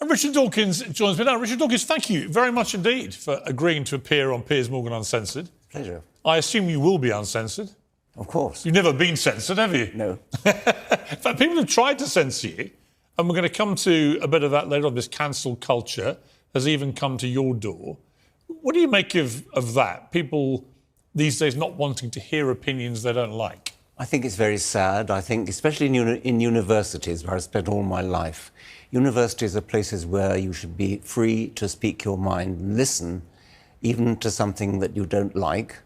And Richard Dawkins joins me now. Richard Dawkins, thank you very much indeed for agreeing to appear on Piers Morgan Uncensored. Pleasure. I assume you will be uncensored. Of course. You've never been censored, have you? No. In fact, people have tried to censor you, and we're going to come to a bit of that later on. This cancel culture has even come to your door. What do you make of that? People these days not wanting to hear opinions they don't like. I think it's very sad. I think, especially in universities, where I spent all my life, universities are places where you should be free to speak your mind, listen, even to something that you don't like.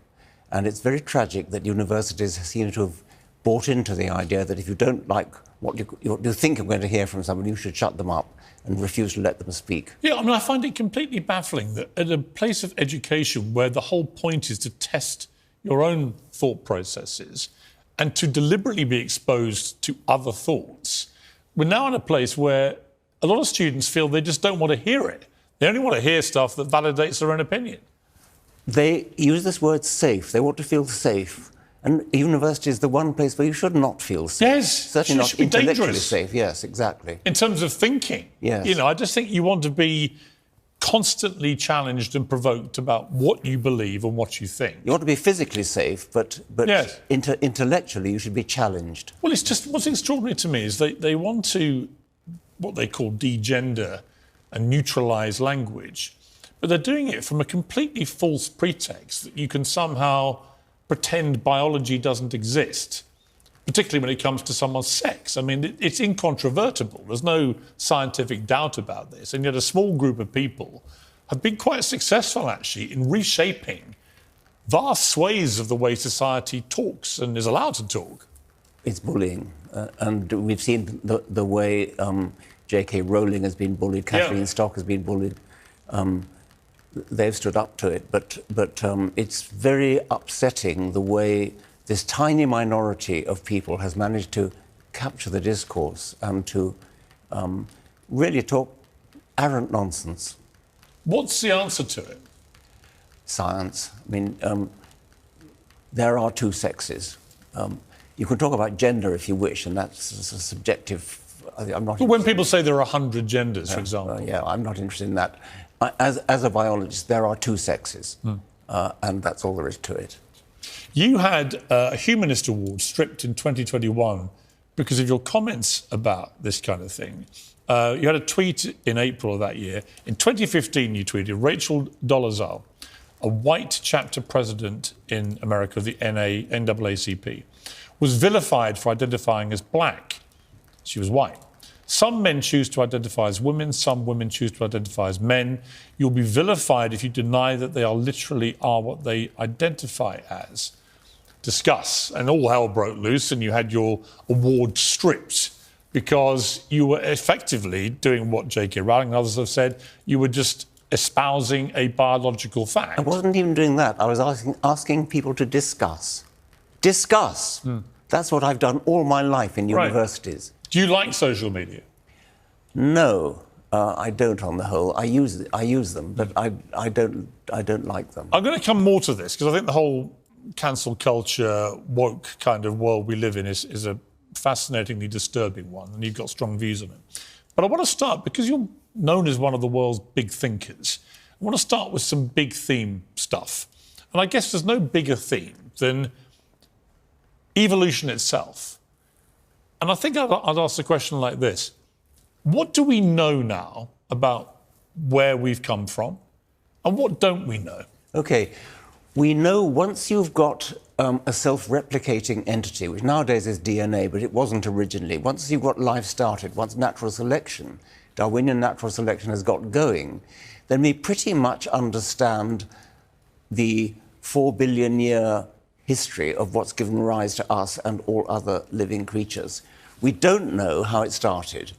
And it's very tragic that universities seem to have bought into the idea that if you don't like what you think you're going to hear from somebody, you should shut them up and refuse to let them speak. Yeah, I mean, I find it completely baffling that at a place of education where the whole point is to test your own thought processes and to deliberately be exposed to other thoughts, we're now in a place where a lot of students feel they just don't want to hear it. They only want to hear stuff that validates their own opinion. They use this word safe. They want to feel safe. And university is the one place where you should not feel safe. Yes. Certainly not intellectually dangerous. safe. Yes, exactly. In terms of thinking. Yes. You know, I just think you want to be constantly challenged and provoked about what you believe and what you think. You want to be physically safe, but yes. Intellectually you should be challenged. Well, it's just, what's extraordinary to me is they want to, what they call degender and neutralise language, but they're doing it from a completely false pretext that you can somehow pretend biology doesn't exist, particularly when it comes to someone's sex. I mean, it's incontrovertible. There's no scientific doubt about this. And yet a small group of people have been quite successful, actually, in reshaping vast swathes of the way society talks and is allowed to talk. It's bullying. And we've seen the way J.K. Rowling has been bullied, Kathleen Stock has been bullied. They've stood up to it. But it's very upsetting the way this tiny minority of people has managed to capture the discourse and to really talk arrant nonsense. What's the answer to it? Science. I mean, there are two sexes. You can talk about gender if you wish, and that's a subjective. I'm not. But when people say there are 100 genders, for example. Yeah, I'm not interested in that. As a biologist, there are two sexes, and that's all there is to it. You had a Humanist Award stripped in 2021 because of your comments about this kind of thing. You had a tweet in April of that year. In 2015, you tweeted, Rachel Dolezal, a white chapter president in America of the NAACP, was vilified for identifying as black. She was white. Some men choose to identify as women, some women choose to identify as men. You'll be vilified if you deny that they literally are what they identify as. Discuss. And all hell broke loose and you had your award stripped because you were effectively doing what J.K. Rowling and others have said. You were just espousing a biological fact. I wasn't even doing that. I was asking people to discuss. Discuss. That's what I've done all my life in universities. Right. Do you like social media? No, I don't. On the whole, I use them, but I don't like them. I'm going to come more to this because I think the whole cancel culture, woke kind of world we live in is a fascinatingly disturbing one, and you've got strong views on it. But I want to start, because you're known as one of the world's big thinkers, I want to start with some big theme stuff. And I guess there's no bigger theme than evolution itself. And I think I'd ask a question like this. What do we know now about where we've come from? And what don't we know? OK. We know once you've got a self-replicating entity, which nowadays is DNA, but it wasn't originally, once you've got life started, once natural selection, Darwinian natural selection has got going, then we pretty much understand the 4 billion year history of what's given rise to us and all other living creatures. We don't know how it started,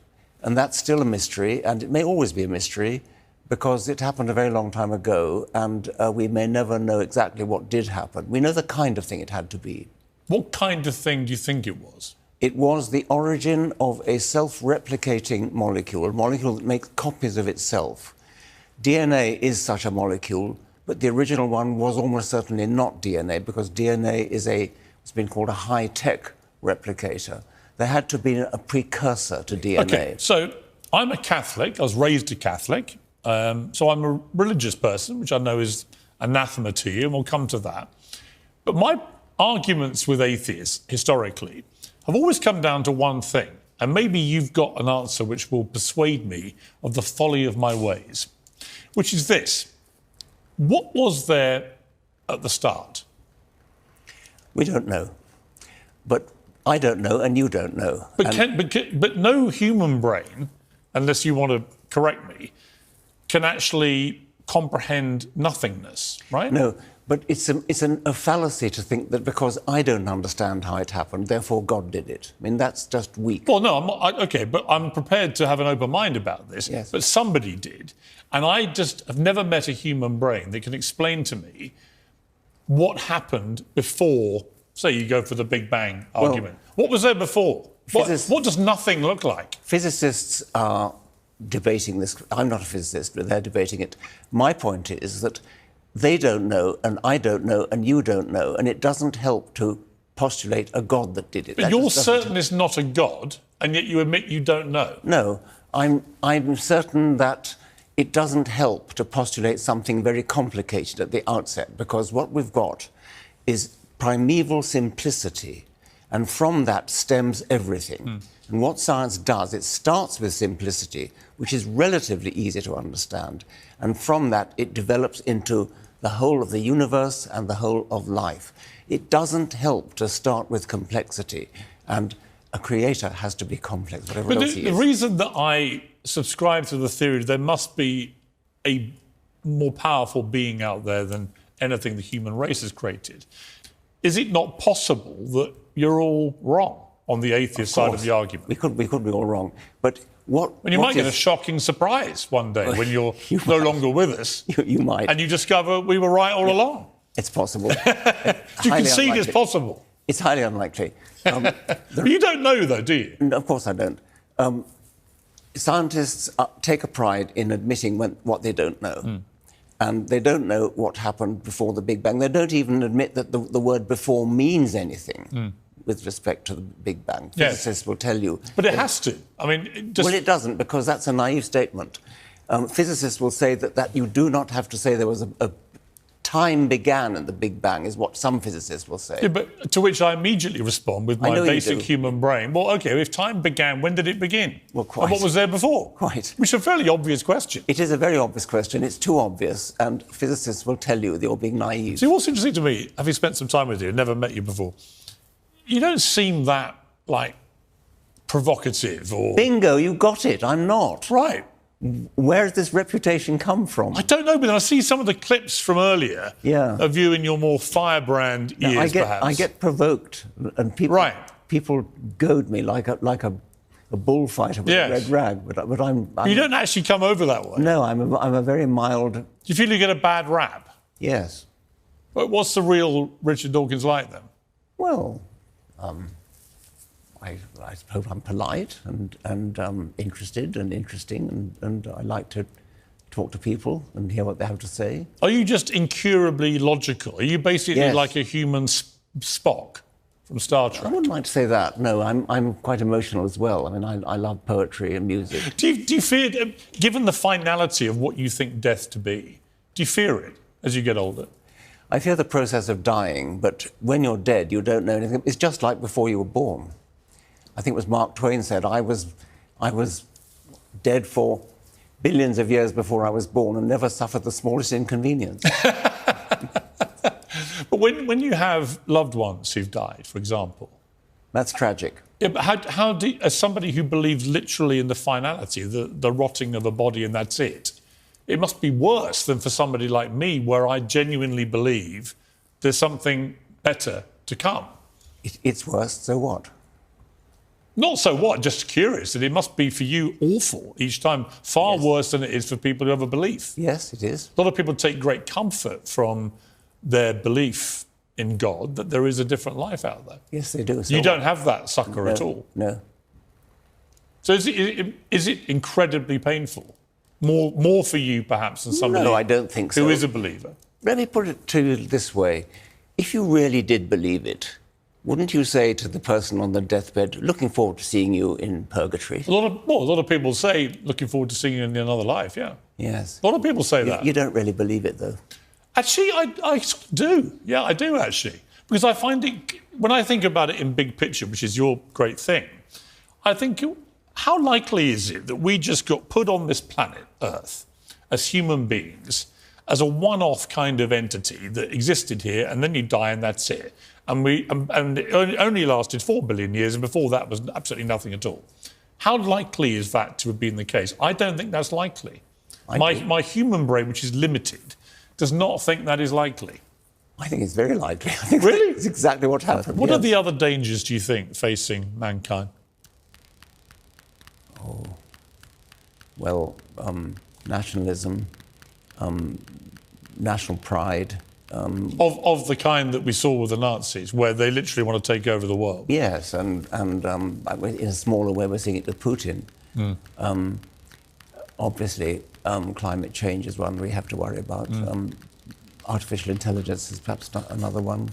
and that's still a mystery, and it may always be a mystery, because it happened a very long time ago, and we may never know exactly what did happen. We know the kind of thing it had to be. What kind of thing do you think it was? It was the origin of a self-replicating molecule, a molecule that makes copies of itself. DNA is such a molecule, but the original one was almost certainly not DNA, because DNA is what's been called a high-tech replicator. There had to be a precursor to DNA. OK, so I'm a Catholic. I was raised a Catholic. So I'm a religious person, which I know is anathema to you, and we'll come to that. But my arguments with atheists, historically, have always come down to one thing. And maybe you've got an answer which will persuade me of the folly of my ways, which is this. What was there at the start? We don't know. But I don't know and you don't know. But no human brain, unless you want to correct me, can actually comprehend nothingness, right? No, but it's a fallacy to think that because I don't understand how it happened, therefore God did it. I mean, that's just weak. Well, no, okay, but I'm prepared to have an open mind about this. Yes. But somebody did. And I just have never met a human brain that can explain to me what happened before, say you go for the Big Bang argument. What was there before? What does nothing look like? Physicists are debating this. I'm not a physicist, but they're debating it. My point is that they don't know, and I don't know, and you don't know, and it doesn't help to postulate a God that did it. But you're certain it's not a God, and yet you admit you don't know. No, I'm certain that it doesn't help to postulate something very complicated at the outset, because what we've got is primeval simplicity, and from that stems everything. And what science does, it starts with simplicity, which is relatively easy to understand, and from that it develops into the whole of the universe and the whole of life. It doesn't help to start with complexity, and a creator has to be complex, whatever else he is. The reason that I subscribe to the theory there must be a more powerful being out there than anything the human race has created, is it not possible that you're all wrong on the atheist side of the argument? We could be all wrong. But you might get a shocking surprise one day when you're no longer with us. You might. And you discover we were right all along. It's possible. Do you concede it's possible? It's highly unlikely. You don't know, though, do you? No, of course I don't. Scientists take a pride in admitting what they don't know. And they don't know what happened before the Big Bang. They don't even admit that the word before means anything with respect to the Big Bang. Physicists will tell you. But it has to. I mean, Well, it doesn't, because that's a naive statement. Physicists will say that you do not have to say there was a time began at the Big Bang, is what some physicists will say. Yeah, but to which I immediately respond with my basic human brain. Well, OK, if time began, when did it begin? Well, quite. And what was there before? Quite. Which is a fairly obvious question. It is a very obvious question. It's too obvious, and physicists will tell you that you're being naive. See, what's interesting to me, having spent some time with you, never met you before, you don't seem that, provocative or... Bingo, you got it. I'm not. Right. Where has this reputation come from? I don't know, but I see some of the clips from earlier of you in your more firebrand years, perhaps. I get provoked, and people goad me like a bullfighter with a red rag. But I'm you don't actually come over that way. No, I'm a very mild... Do you feel you get a bad rap? Yes. But what's the real Richard Dawkins like, then? Well, I suppose I'm polite and interested and interesting, and I like to talk to people and hear what they have to say. Are you just incurably logical? Are you basically like a human Spock from Star Trek? I wouldn't like to say that. No, I'm quite emotional as well. I mean, I love poetry and music. Do you fear, given the finality of what you think death to be, do you fear it as you get older? I fear the process of dying, but when you're dead, you don't know anything. It's just like before you were born. I think it was Mark Twain said, I was dead for billions of years before I was born and never suffered the smallest inconvenience. But when you have loved ones who've died, for example... That's tragic. Yeah, but how do, as somebody who believes literally in the finality, the rotting of a body and that's it, it must be worse than for somebody like me, where I genuinely believe there's something better to come. It's worse, so what? Not so what, just curious, that it must be for you awful each time, far worse than it is for people who have a belief. Yes, it is. A lot of people take great comfort from their belief in God, that there is a different life out there. Yes, they do. So you don't have that sucker at all. No. So is it incredibly painful? More for you, perhaps, than somebody I don't think so. Who is a believer? Let me put it to you this way. If you really did believe it, wouldn't you say to the person on the deathbed, looking forward to seeing you in purgatory? A lot of people say, looking forward to seeing you in another life, yeah. Yes. A lot of people say that. You don't really believe it, though. Actually, I sort of do. Yeah, I do, actually. Because I find it, when I think about it in big picture, which is your great thing, I think, how likely is it that we just got put on this planet, Earth, as human beings, as a one-off kind of entity that existed here, and then you die and that's it? And it only lasted 4 billion years, and before that was absolutely nothing at all. How likely is that to have been the case? I don't think that's likely. My human brain, which is limited, does not think that is likely. I think it's very likely. I think really? It's exactly what happened. What are the other dangers, do you think, facing mankind? Oh, well, nationalism, national pride. Of the kind that we saw with the Nazis, where they literally want to take over the world. Yes, and in a smaller way, we're seeing it with Putin. Obviously, climate change is one we have to worry about. Artificial intelligence is perhaps not another one.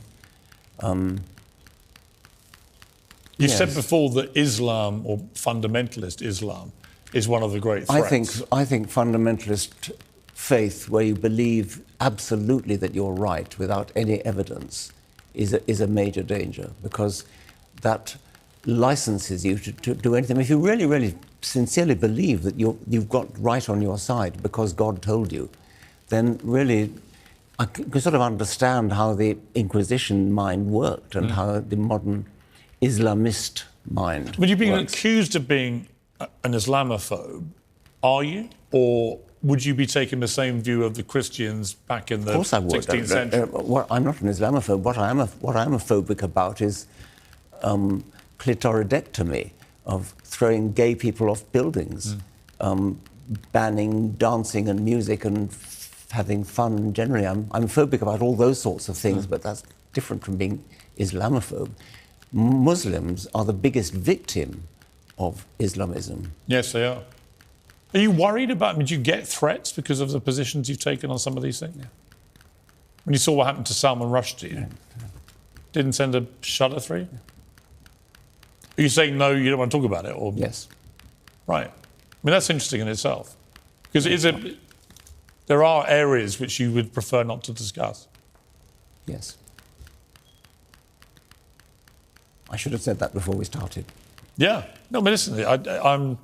You said before that Islam, or fundamentalist Islam, is one of the great threats. I think fundamentalist faith, where you believe absolutely that you're right without any evidence, is a major danger, because that licenses you to do anything. If you really, really sincerely believe that you've got right on your side because God told you, then really I can sort of understand how the Inquisition mind worked and how the modern Islamist mind But you're being works. accused of being an Islamophobe, are you? Or would you be taking the same view of the Christians back in the 16th century? I'm not an Islamophobe. What I am a phobic about is clitoridectomy, of throwing gay people off buildings, banning dancing and music and having fun generally. I'm phobic about all those sorts of things, but that's different from being Islamophobe. Muslims are the biggest victim of Islamism. Yes, they are. Are you worried about, do you get threats because of the positions you've taken on some of these things? Yeah. When you saw what happened to Salman Rushdie, didn't send a shudder through you? Are you saying no, you don't want to talk about it? Or? Yes. Right. I mean, that's interesting in itself. Because there are areas which you would prefer not to discuss. Yes. I should have said that before we started. Yeah. No, but listen,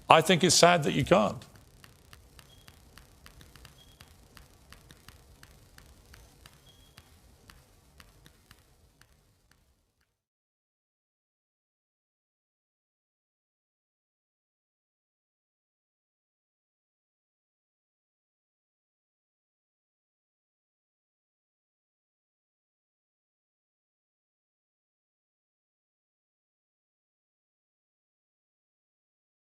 I think it's sad that you can't.